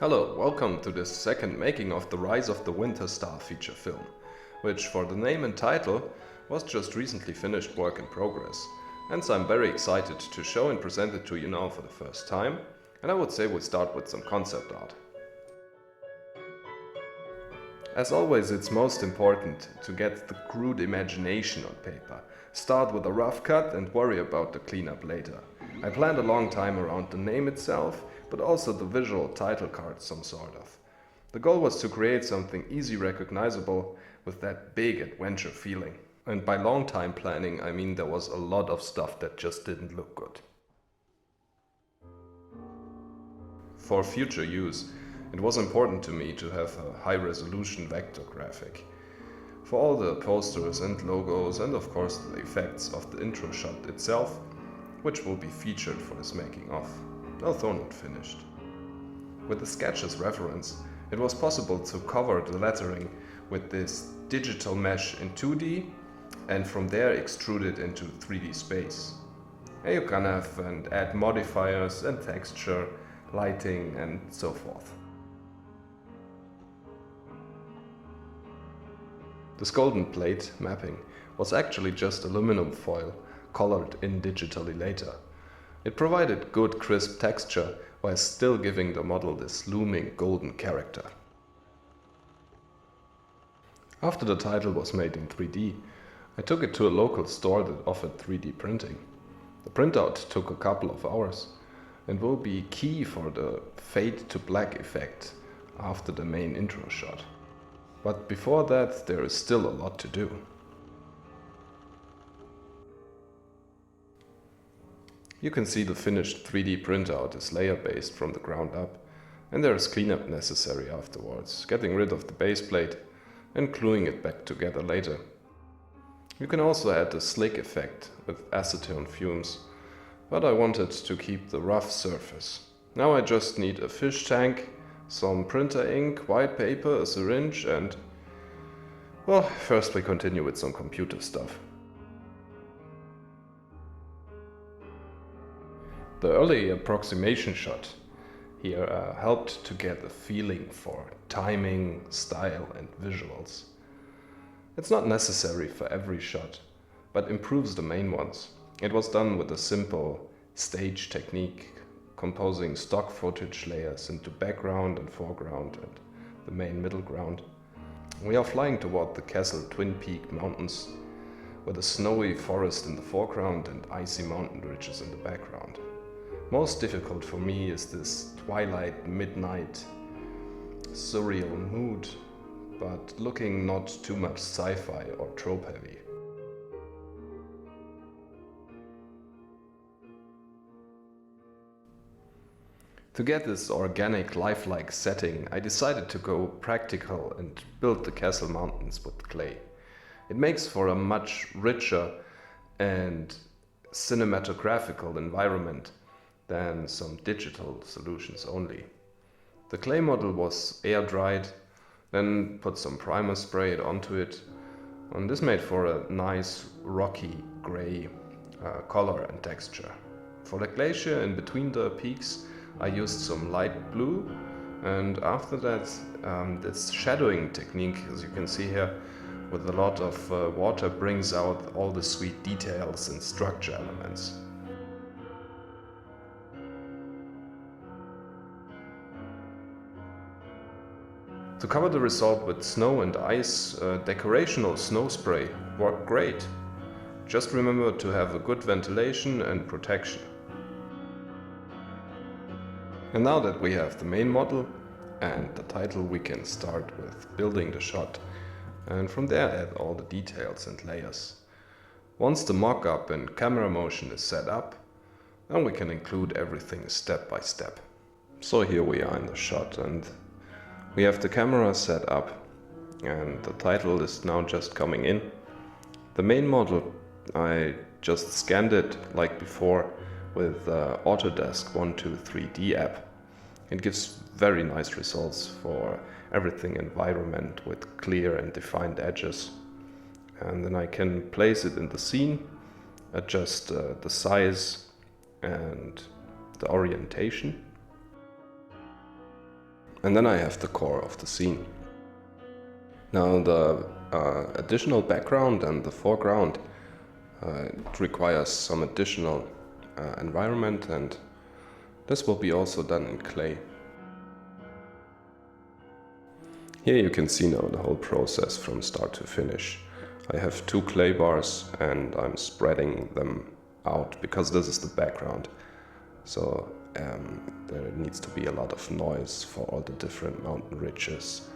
Hello, welcome to this second making of the Rise of the Winterstar feature film, which for the name and title was just recently finished work in progress. Hence I'm very excited to show and present it to you now for the first time, and I would say we'll start with some concept art. As always, it's most important to get the crude imagination on paper. Start with a rough cut and worry about the cleanup later. I planned a long time around the name itself, but also the visual title card some sort of. The goal was to create something easy recognizable with that big adventure feeling. And by long time planning, I mean there was a lot of stuff that just didn't look good. For future use, it was important to me to have a high-resolution vector graphic. For all the posters and logos and of course the effects of the intro shot itself, which will be featured for this making of, although not finished. With the sketch as reference, it was possible to cover the lettering with this digital mesh in 2D and from there extrude it into 3D space. And you can have and add modifiers and texture, lighting and so forth. This golden plate mapping was actually just aluminum foil colored in digitally later. It provided good crisp texture while still giving the model this looming golden character. After the title was made in 3D, I took it to a local store that offered 3D printing. The printout took a couple of hours and will be key for the fade to black effect after the main intro shot. But before that, there is still a lot to do. You can see the finished 3D printout is layer-based from the ground up, and there is cleanup necessary afterwards, getting rid of the base plate and gluing it back together later. You can also add the slick effect with acetone fumes, but I wanted to keep the rough surface. Now I just need a fish tank, some printer ink, white paper, a syringe and... well, first we continue with some computer stuff. The early approximation shot here helped to get a feeling for timing, style and visuals. It's not necessary for every shot, but improves the main ones. It was done with a simple stage technique, composing stock footage layers into background and foreground and the main middle ground. We are flying toward the Castle Twin Peak Mountains, with a snowy forest in the foreground and icy mountain ridges in the background. Most difficult for me is this twilight, midnight, surreal mood, but looking not too much sci-fi or trope heavy. To get this organic, lifelike setting, I decided to go practical and build the castle mountains with clay. It makes for a much richer and cinematographical environment than some digital solutions only. The clay model was air dried, then put some primer spray onto it, and this made for a nice rocky grey color and texture. For the glacier in between the peaks, I used some light blue, and after that this shadowing technique, as you can see here, with a lot of water brings out all the sweet details and structure elements. To cover the result with snow and ice, decorational snow spray worked great. Just remember to have a good ventilation and protection. And now that we have the main model and the title, we can start with building the shot and from there add all the details and layers. Once the mock-up and camera motion is set up, then we can include everything step by step. So here we are in the shot and we have the camera set up and the title is now just coming in. The main model, I just scanned it like before with Autodesk 123D app. It gives very nice results for everything environment with clear and defined edges. And then I can place it in the scene, adjust the size and the orientation. And then I have the core of the scene. Now the additional background and the foreground, it requires some additional environment, and this will be also done in clay. Here you can see now the whole process from start to finish. I have 2 clay bars and I'm spreading them out because this is the background. So there needs to be a lot of noise for all the different mountain ridges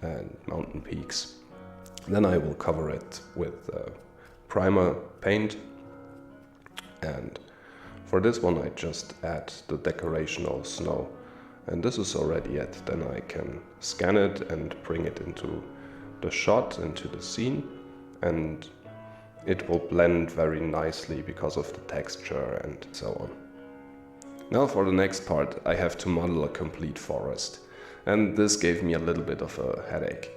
and mountain peaks. Then I will cover it with primer paint, and for this one I just add the decorational snow, and this is already it. Then I can scan it and bring it into the shot, into the scene, and it will blend very nicely because of the texture and so on. Now for the next part I have to model a complete forest, and this gave me a little bit of a headache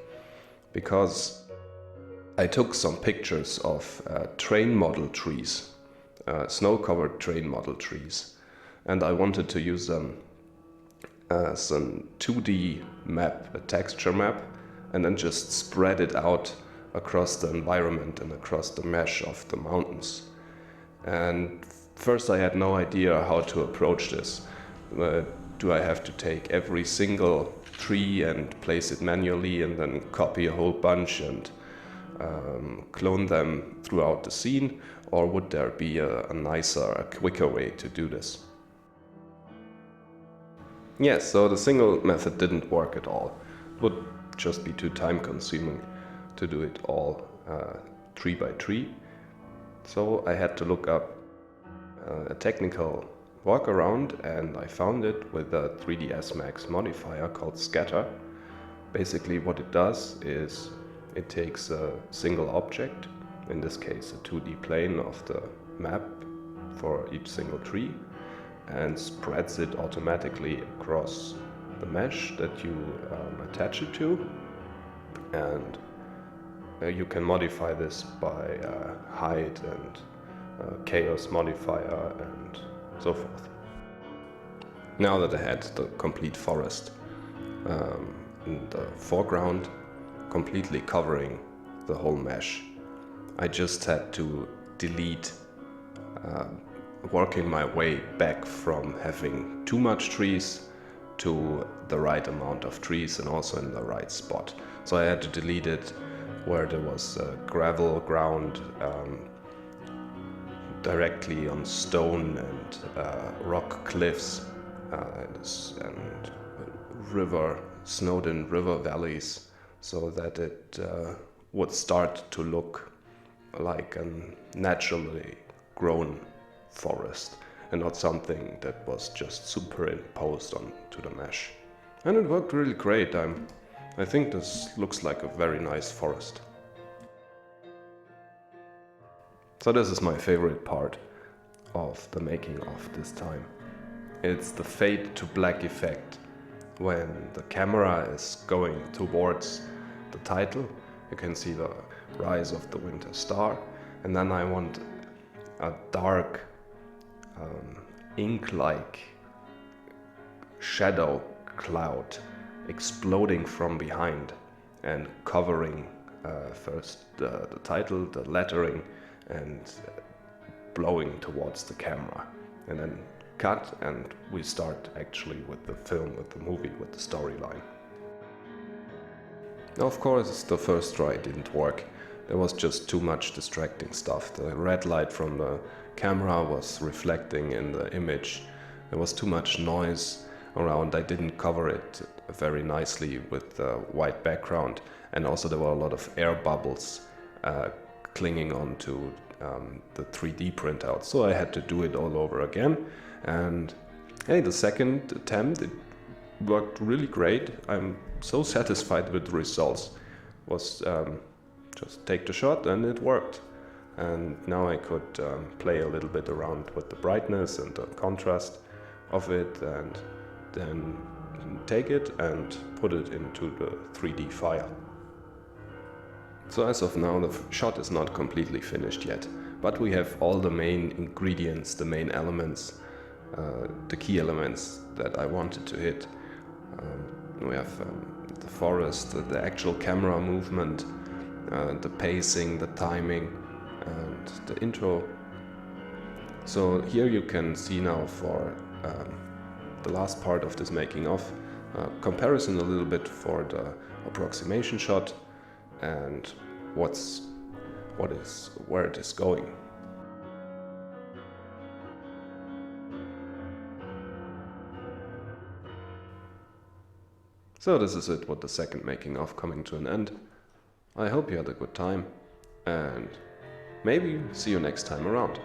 because I took some pictures of train model trees, snow-covered train model trees, and I wanted to use them as a 2D map, a texture map, and then just spread it out across the environment and across the mesh of the mountains. And first I had no idea how to approach this. Do I have to take every single tree and place it manually and then copy a whole bunch and clone them throughout the scene, or would there be a nicer, a quicker way to do this? Yes, so the single method didn't work at all. It would just be too time consuming to do it all tree by tree. So I had to look up a technical workaround, and I found it with a 3ds Max modifier called Scatter. Basically what it does is it takes a single object, in this case a 2D plane of the map for each single tree, and spreads it automatically across the mesh that you attach it to. And you can modify this by height and chaos modifier and so forth. Now that I had the complete forest in the foreground, completely covering the whole mesh, I just had to delete, working my way back from having too much trees to the right amount of trees and also in the right spot. So I had to delete it where there was gravel ground, directly on stone and rock cliffs and snowed-in river valleys, so that it would start to look like a naturally grown forest and not something that was just superimposed onto the mesh. And it worked really great. I think this looks like a very nice forest. So this is my favorite part of the making of this time. It's the fade to black effect. When the camera is going towards the title, you can see the rise of the Winterstar, and then I want a dark ink-like shadow cloud exploding from behind and covering first the title, the lettering, and blowing towards the camera, and then cut, and we start actually with the film, with the movie, with the storyline. Now, of course, the first try didn't work. There was just too much distracting stuff. The red light from the camera was reflecting in the image. There was too much noise around. I didn't cover it very nicely with the white background, and also there were a lot of air bubbles clinging onto the 3D printout. So I had to do it all over again. And hey, the second attempt, it worked really great. I'm so satisfied with the results. Was just take the shot and it worked. And now I could play a little bit around with the brightness and the contrast of it, and then take it and put it into the 3D file. So as of now, the shot is not completely finished yet, but we have all the main ingredients, the main elements, the key elements that I wanted to hit. We have the forest, the actual camera movement, the pacing, the timing, and the intro. So here you can see now for the last part of this making of, comparison a little bit for the approximation shot and where it is going. So this is it with the second making of coming to an end. I hope you had a good time and maybe see you next time around.